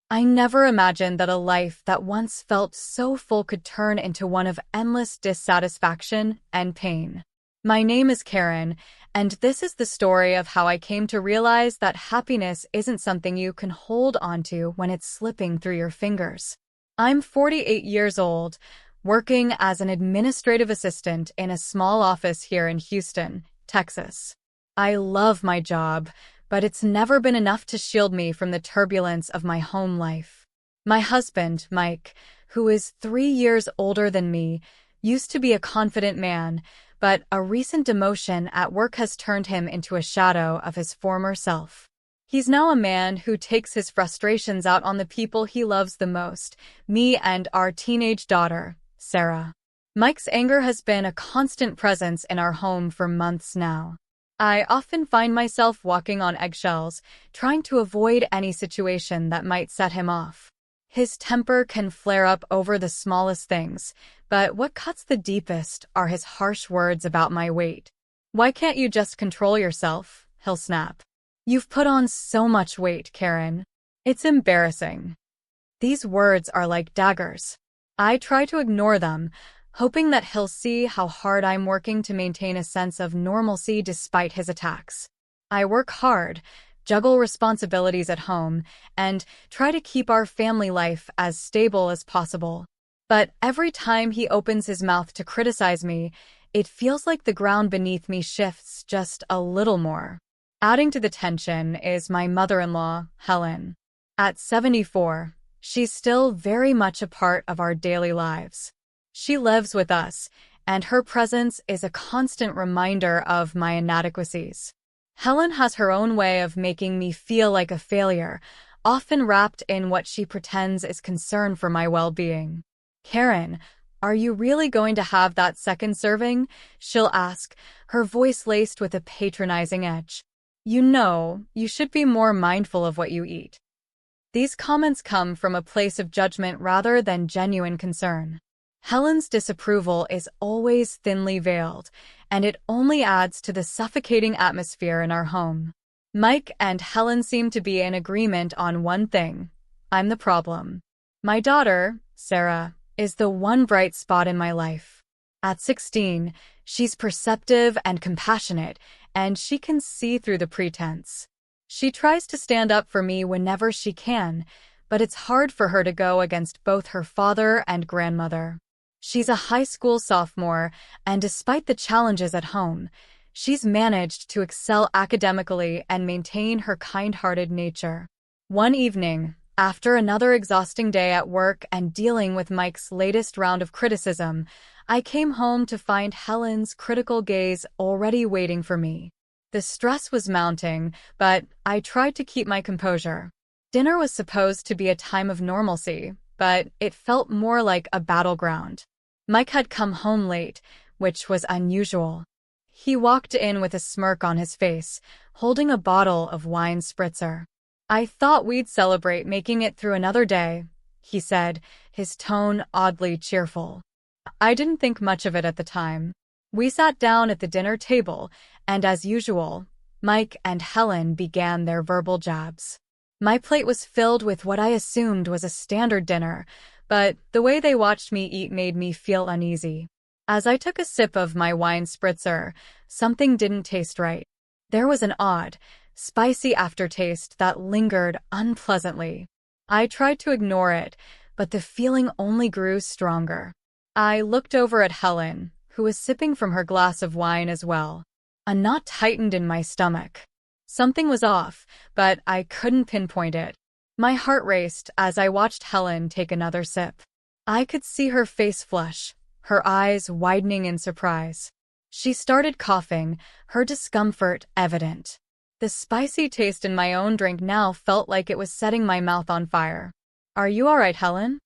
I never imagined that a life that once felt so full could turn into one of endless dissatisfaction and pain. My name is Karen, and this is the story of how I came to realize that happiness isn't something you can hold onto when it's slipping through your fingers. I'm 48 years old, working as an administrative assistant in a small office here in Houston, Texas. I love my job, but it's never been enough to shield me from the turbulence of my home life. My husband, Mike, who is 3 years older than me, used to be a confident man, but a recent demotion at work has turned him into a shadow of his former self. He's now a man who takes his frustrations out on the people he loves the most, me and our teenage daughter, Sarah. Mike's anger has been a constant presence in our home for months now. I often find myself walking on eggshells, trying to avoid any situation that might set him off. His temper can flare up over the smallest things, but what cuts the deepest are his harsh words about my weight. "Why can't you just control yourself?" he'll snap. "You've put on so much weight, Karen. It's embarrassing." These words are like daggers. I try to ignore them, hoping that he'll see how hard I'm working to maintain a sense of normalcy despite his attacks. I work hard, juggle responsibilities at home, and try to keep our family life as stable as possible. But every time he opens his mouth to criticize me, it feels like the ground beneath me shifts just a little more. Adding to the tension is my mother-in-law, Helen. At 74, she's still very much a part of our daily lives. She lives with us, and her presence is a constant reminder of my inadequacies. Helen has her own way of making me feel like a failure, often wrapped in what she pretends is concern for my well-being. "Karen, are you really going to have that second serving?" she'll ask, her voice laced with a patronizing edge. "You know, you should be more mindful of what you eat." These comments come from a place of judgment rather than genuine concern. Helen's disapproval is always thinly veiled, and it only adds to the suffocating atmosphere in our home. Mike and Helen seem to be in agreement on one thing: I'm the problem. My daughter, Sarah, is the one bright spot in my life. At 16, she's perceptive and compassionate, and she can see through the pretense. She tries to stand up for me whenever she can, but it's hard for her to go against both her father and grandmother. She's a high school sophomore, and despite the challenges at home, she's managed to excel academically and maintain her kind-hearted nature. One evening, after another exhausting day at work and dealing with Mike's latest round of criticism, I came home to find Helen's critical gaze already waiting for me. The stress was mounting, but I tried to keep my composure. Dinner was supposed to be a time of normalcy, but it felt more like a battleground. Mike had come home late, which was unusual. He walked in with a smirk on his face, holding a bottle of wine spritzer. "I thought we'd celebrate making it through another day," he said, his tone oddly cheerful. I didn't think much of it at the time. We sat down at the dinner table, and as usual, Mike and Helen began their verbal jabs. My plate was filled with what I assumed was a standard dinner, but the way they watched me eat made me feel uneasy. As I took a sip of my wine spritzer, something didn't taste right. There was an odd, spicy aftertaste that lingered unpleasantly. I tried to ignore it, but the feeling only grew stronger. I looked over at Helen, who was sipping from her glass of wine as well. A knot tightened in my stomach. Something was off, but I couldn't pinpoint it. My heart raced as I watched Helen take another sip. I could see her face flush, her eyes widening in surprise. She started coughing, her discomfort evident. The spicy taste in my own drink now felt like it was setting my mouth on fire. "Are you all right, Helen?"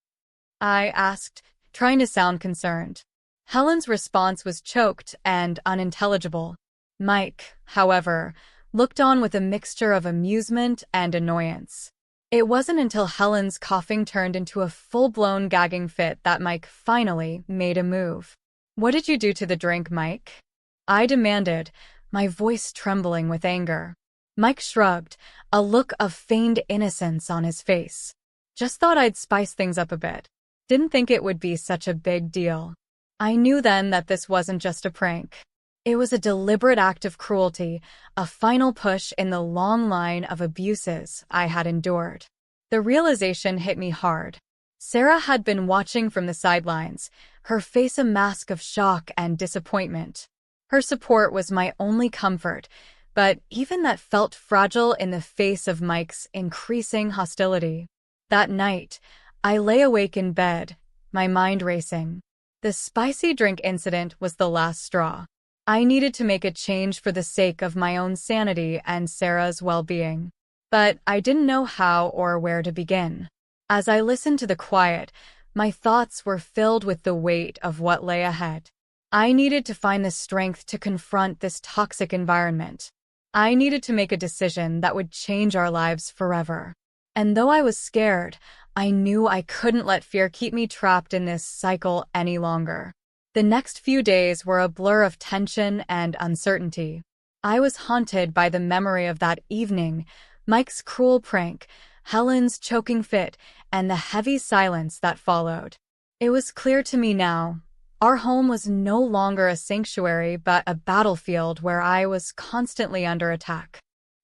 I asked, trying to sound concerned. Helen's response was choked and unintelligible. Mike, however, looked on with a mixture of amusement and annoyance. It wasn't until Helen's coughing turned into a full-blown gagging fit that Mike finally made a move. "What did you do to the drink, Mike?" I demanded, my voice trembling with anger. Mike shrugged, a look of feigned innocence on his face. Just thought I'd spice things up a bit. Didn't think it would be such a big deal. I knew then that this wasn't just a prank. It was a deliberate act of cruelty, a final push in the long line of abuses I had endured. The realization hit me hard. Sarah had been watching from the sidelines, her face a mask of shock and disappointment. Her support was my only comfort, but even that felt fragile in the face of Mike's increasing hostility. That night, I lay awake in bed, my mind racing. The spicy drink incident was the last straw. I needed to make a change for the sake of my own sanity and Sarah's well-being. But I didn't know how or where to begin. As I listened to the quiet, my thoughts were filled with the weight of what lay ahead. I needed to find the strength to confront this toxic environment. I needed to make a decision that would change our lives forever. And though I was scared, I knew I couldn't let fear keep me trapped in this cycle any longer. The next few days were a blur of tension and uncertainty. I was haunted by the memory of that evening, Mike's cruel prank, Helen's choking fit, and the heavy silence that followed. It was clear to me now. Our home was no longer a sanctuary but a battlefield where I was constantly under attack.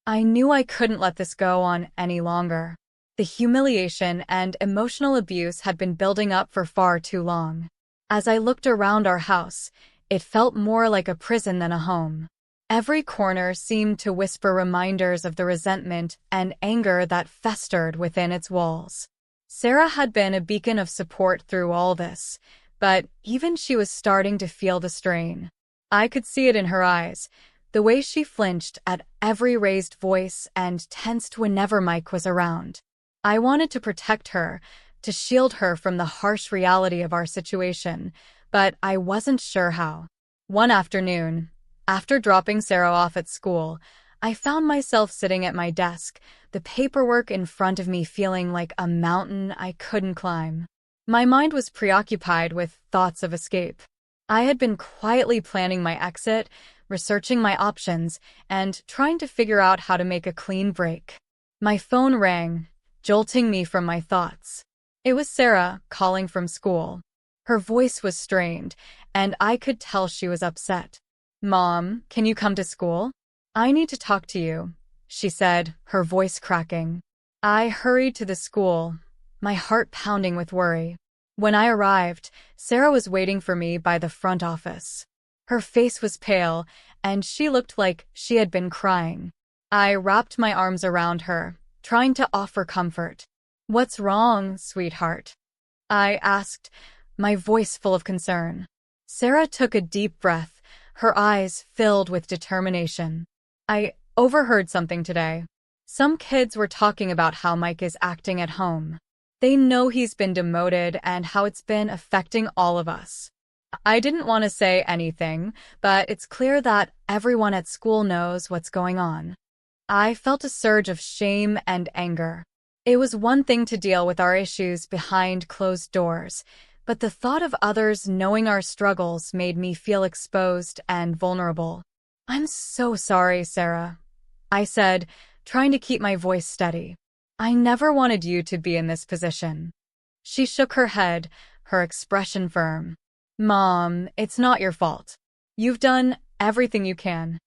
I knew I couldn't let this go on any longer. The humiliation and emotional abuse had been building up for far too long. As I looked around our house, it felt more like a prison than a home. Every corner seemed to whisper reminders of the resentment and anger that festered within its walls. Sarah had been a beacon of support through all this, but even she was starting to feel the strain. I could see it in her eyes, the way she flinched at every raised voice and tensed whenever Mike was around. I wanted to protect her, to shield her from the harsh reality of our situation, but I wasn't sure how. One afternoon, after dropping Sarah off at school, I found myself sitting at my desk, the paperwork in front of me feeling like a mountain I couldn't climb. My mind was preoccupied with thoughts of escape. I had been quietly planning my exit, researching my options, and trying to figure out how to make a clean break. My phone rang, jolting me from my thoughts. It was Sarah, calling from school. Her voice was strained, and I could tell she was upset. "Mom, can you come to school? I need to talk to you," she said, her voice cracking. I hurried to the school, my heart pounding with worry. When I arrived, Sarah was waiting for me by the front office. Her face was pale, and she looked like she had been crying. I wrapped my arms around her, trying to offer comfort. "What's wrong, sweetheart?" I asked, my voice full of concern. Sarah took a deep breath, her eyes filled with determination. "I overheard something today. Some kids were talking about how Mike is acting at home. They know he's been demoted and how it's been affecting all of us. I didn't want to say anything, but it's clear that everyone at school knows what's going on." I felt a surge of shame and anger. It was one thing to deal with our issues behind closed doors, but the thought of others knowing our struggles made me feel exposed and vulnerable. "I'm so sorry, Sarah," I said, trying to keep my voice steady. "I never wanted you to be in this position." She shook her head, her expression firm. "Mom, it's not your fault. You've done everything you can.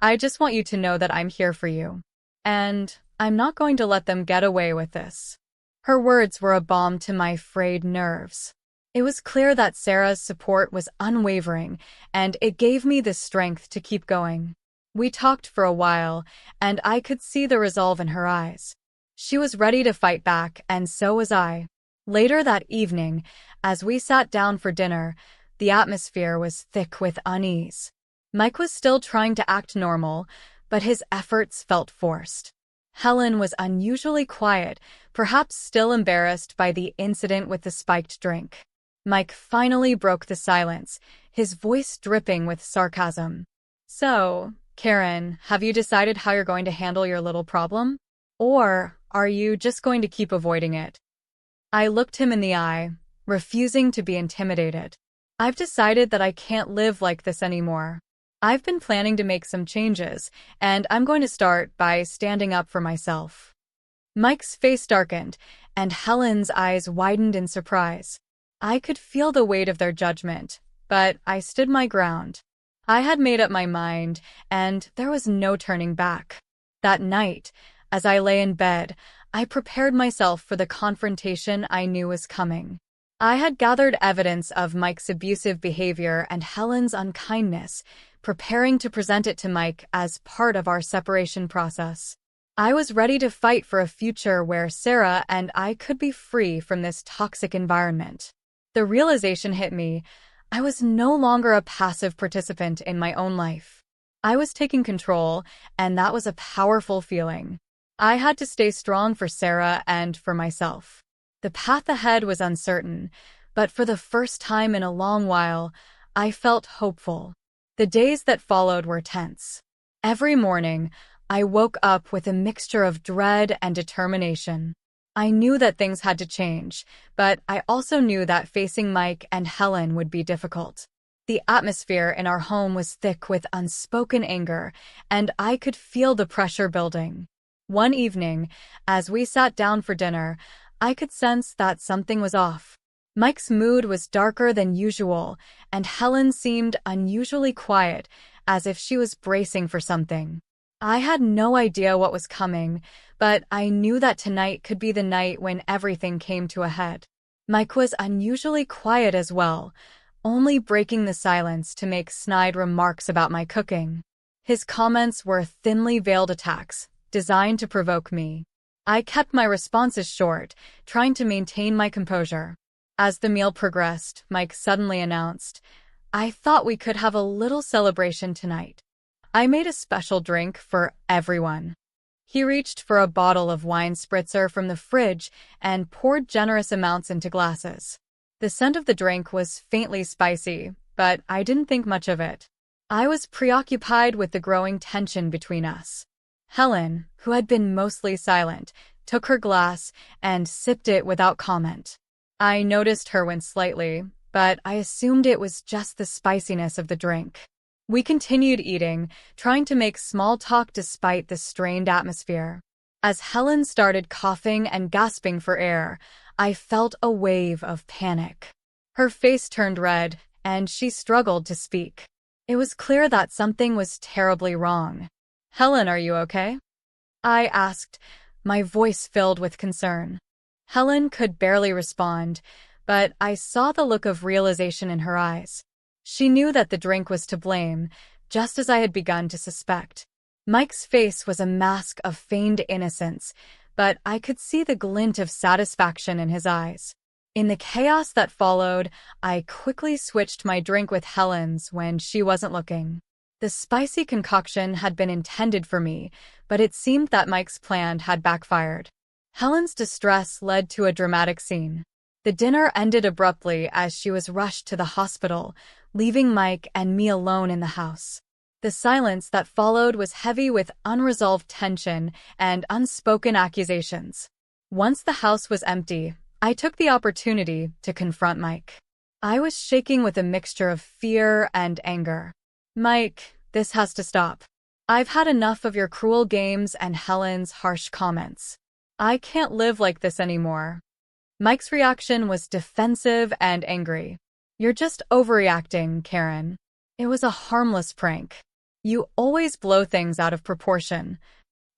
I just want you to know that I'm here for you. And I'm not going to let them get away with this." Her words were a balm to my frayed nerves. It was clear that Sarah's support was unwavering, and it gave me the strength to keep going. We talked for a while, and I could see the resolve in her eyes. She was ready to fight back, and so was I. Later that evening, as we sat down for dinner, the atmosphere was thick with unease. Mike was still trying to act normal, but his efforts felt forced. Helen was unusually quiet, perhaps still embarrassed by the incident with the spiked drink. Mike finally broke the silence, his voice dripping with sarcasm. "So, Karen, have you decided how you're going to handle your little problem? Or are you just going to keep avoiding it?" I looked him in the eye, refusing to be intimidated. "I've decided that I can't live like this anymore. I've been planning to make some changes, and I'm going to start by standing up for myself." Mike's face darkened, and Helen's eyes widened in surprise. I could feel the weight of their judgment, but I stood my ground. I had made up my mind, and there was no turning back. That night, as I lay in bed, I prepared myself for the confrontation I knew was coming. I had gathered evidence of Mike's abusive behavior and Helen's unkindness, preparing to present it to Mike as part of our separation process. I was ready to fight for a future where Sarah and I could be free from this toxic environment. The realization hit me. I was no longer a passive participant in my own life. I was taking control, and that was a powerful feeling. I had to stay strong for Sarah and for myself. The path ahead was uncertain, but for the first time in a long while, I felt hopeful. The days that followed were tense. Every morning, I woke up with a mixture of dread and determination. I knew that things had to change, but I also knew that facing Mike and Helen would be difficult. The atmosphere in our home was thick with unspoken anger, and I could feel the pressure building. One evening, as we sat down for dinner, I could sense that something was off. Mike's mood was darker than usual, and Helen seemed unusually quiet, as if she was bracing for something. I had no idea what was coming, but I knew that tonight could be the night when everything came to a head. Mike was unusually quiet as well, only breaking the silence to make snide remarks about my cooking. His comments were thinly veiled attacks, designed to provoke me. I kept my responses short, trying to maintain my composure. As the meal progressed, Mike suddenly announced, "I thought we could have a little celebration tonight. I made a special drink for everyone." He reached for a bottle of wine spritzer from the fridge and poured generous amounts into glasses. The scent of the drink was faintly spicy, but I didn't think much of it. I was preoccupied with the growing tension between us. Helen, who had been mostly silent, took her glass and sipped it without comment. I noticed her wince slightly, but I assumed it was just the spiciness of the drink. We continued eating, trying to make small talk despite the strained atmosphere. As Helen started coughing and gasping for air, I felt a wave of panic. Her face turned red, and she struggled to speak. It was clear that something was terribly wrong. "Helen, are you okay?" I asked, my voice filled with concern. Helen could barely respond, but I saw the look of realization in her eyes. She knew that the drink was to blame, just as I had begun to suspect. Mike's face was a mask of feigned innocence, but I could see the glint of satisfaction in his eyes. In the chaos that followed, I quickly switched my drink with Helen's when she wasn't looking. The spicy concoction had been intended for me, but it seemed that Mike's plan had backfired. Helen's distress led to a dramatic scene. The dinner ended abruptly as she was rushed to the hospital, leaving Mike and me alone in the house. The silence that followed was heavy with unresolved tension and unspoken accusations. Once the house was empty, I took the opportunity to confront Mike. I was shaking with a mixture of fear and anger. "Mike, this has to stop. I've had enough of your cruel games and Helen's harsh comments. I can't live like this anymore." Mike's reaction was defensive and angry. "You're just overreacting, Karen. It was a harmless prank. You always blow things out of proportion."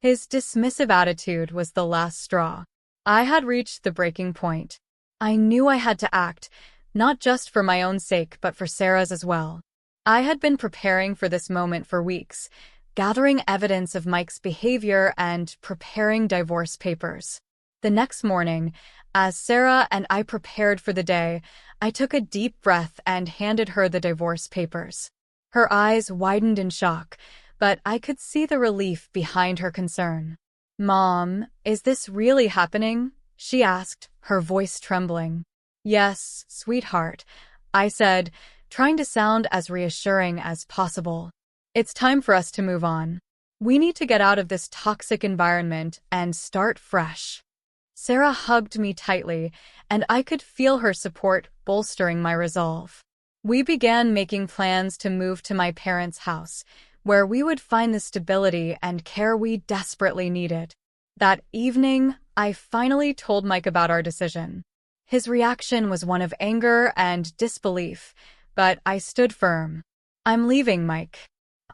His dismissive attitude was the last straw. I had reached the breaking point. I knew I had to act, not just for my own sake but for Sarah's as well. I had been preparing for this moment for weeks, gathering evidence of Mike's behavior and preparing divorce papers. The next morning, as Sarah and I prepared for the day, I took a deep breath and handed her the divorce papers. Her eyes widened in shock, but I could see the relief behind her concern. "Mom, is this really happening?" she asked, her voice trembling. "Yes, sweetheart," I said, trying to sound as reassuring as possible. "It's time for us to move on. We need to get out of this toxic environment and start fresh." Sarah hugged me tightly, and I could feel her support bolstering my resolve. We began making plans to move to my parents' house, where we would find the stability and care we desperately needed. That evening, I finally told Mike about our decision. His reaction was one of anger and disbelief, but I stood firm. "I'm leaving, Mike.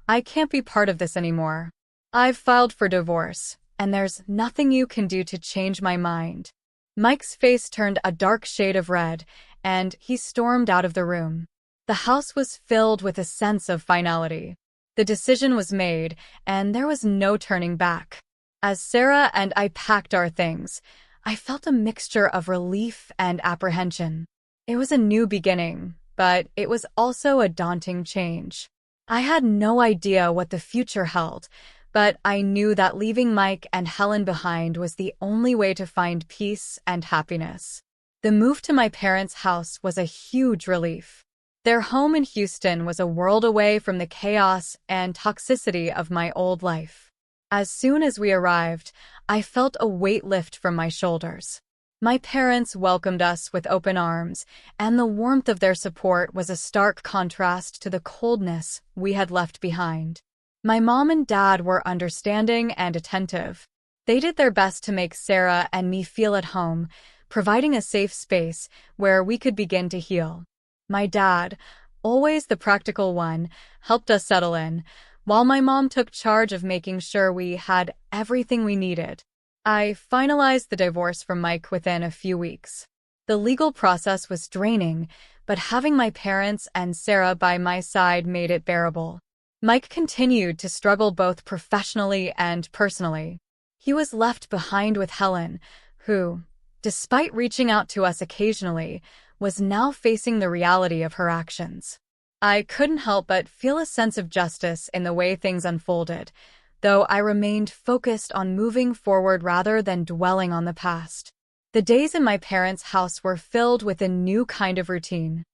I can't be part of this anymore. I've filed for divorce, and there's nothing you can do to change my mind." Mike's face turned a dark shade of red, and he stormed out of the room. The house was filled with a sense of finality. The decision was made, and there was no turning back. As Sarah and I packed our things, I felt a mixture of relief and apprehension. It was a new beginning, but it was also a daunting change. I had no idea what the future held, but I knew that leaving Mike and Helen behind was the only way to find peace and happiness. The move to my parents' house was a huge relief. Their home in Houston was a world away from the chaos and toxicity of my old life. As soon as we arrived, I felt a weight lift from my shoulders. My parents welcomed us with open arms, and the warmth of their support was a stark contrast to the coldness we had left behind. My mom and dad were understanding and attentive. They did their best to make Sarah and me feel at home, providing a safe space where we could begin to heal. My dad, always the practical one, helped us settle in, while my mom took charge of making sure we had everything we needed. I finalized the divorce from Mike within a few weeks. The legal process was draining, but having my parents and Sarah by my side made it bearable. Mike continued to struggle both professionally and personally. He was left behind with Helen, who, despite reaching out to us occasionally, was now facing the reality of her actions. I couldn't help but feel a sense of justice in the way things unfolded, though I remained focused on moving forward rather than dwelling on the past. The days in my parents' house were filled with a new kind of routine.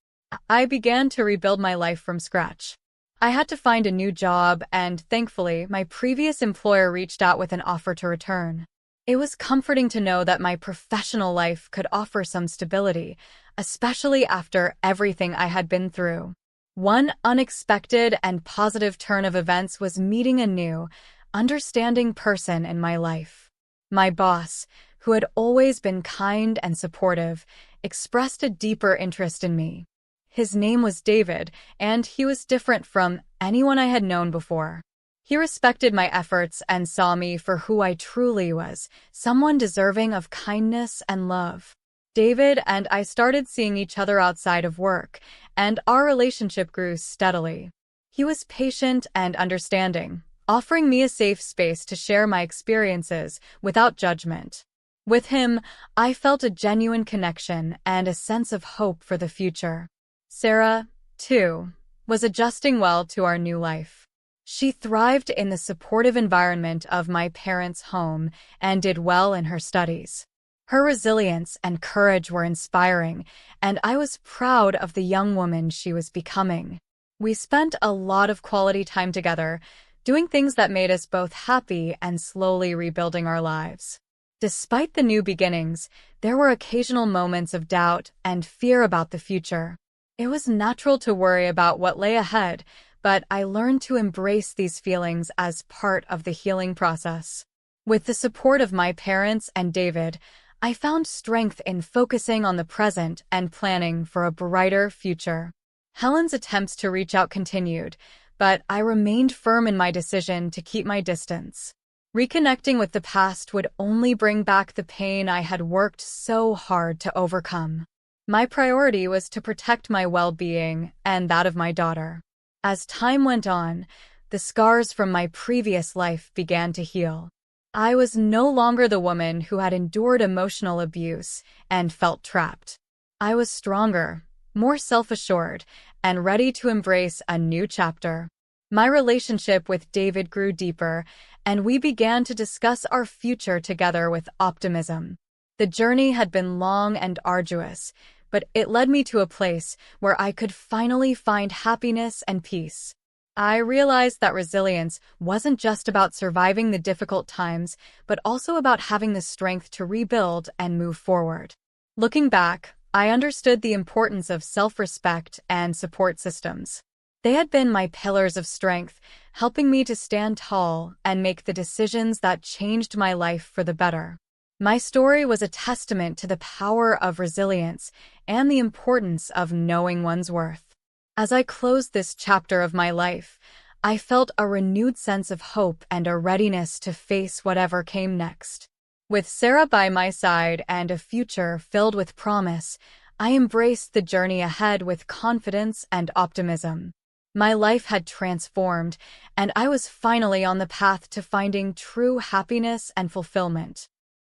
I began to rebuild my life from scratch. I had to find a new job, and thankfully, my previous employer reached out with an offer to return. It was comforting to know that my professional life could offer some stability, especially after everything I had been through. One unexpected and positive turn of events was meeting a new, understanding person in my life. My boss, who had always been kind and supportive, expressed a deeper interest in me. His name was David, and he was different from anyone I had known before. He respected my efforts and saw me for who I truly was, someone deserving of kindness and love. David and I started seeing each other outside of work, and our relationship grew steadily. He was patient and understanding, offering me a safe space to share my experiences without judgment. With him, I felt a genuine connection and a sense of hope for the future. Sarah, too, was adjusting well to our new life. She thrived in the supportive environment of my parents' home and did well in her studies. Her resilience and courage were inspiring, and I was proud of the young woman she was becoming. We spent a lot of quality time together, doing things that made us both happy and slowly rebuilding our lives. Despite the new beginnings, there were occasional moments of doubt and fear about the future. It was natural to worry about what lay ahead, but I learned to embrace these feelings as part of the healing process. With the support of my parents and David, I found strength in focusing on the present and planning for a brighter future. Helen's attempts to reach out continued, but I remained firm in my decision to keep my distance. Reconnecting with the past would only bring back the pain I had worked so hard to overcome. My priority was to protect my well-being and that of my daughter. As time went on, the scars from my previous life began to heal. I was no longer the woman who had endured emotional abuse and felt trapped. I was stronger, more self-assured, and ready to embrace a new chapter. My relationship with David grew deeper, and we began to discuss our future together with optimism. The journey had been long and arduous, but it led me to a place where I could finally find happiness and peace. I realized that resilience wasn't just about surviving the difficult times, but also about having the strength to rebuild and move forward. Looking back, I understood the importance of self-respect and support systems. They had been my pillars of strength, helping me to stand tall and make the decisions that changed my life for the better. My story was a testament to the power of resilience and the importance of knowing one's worth. As I closed this chapter of my life, I felt a renewed sense of hope and a readiness to face whatever came next. With Sarah by my side and a future filled with promise, I embraced the journey ahead with confidence and optimism. My life had transformed, and I was finally on the path to finding true happiness and fulfillment.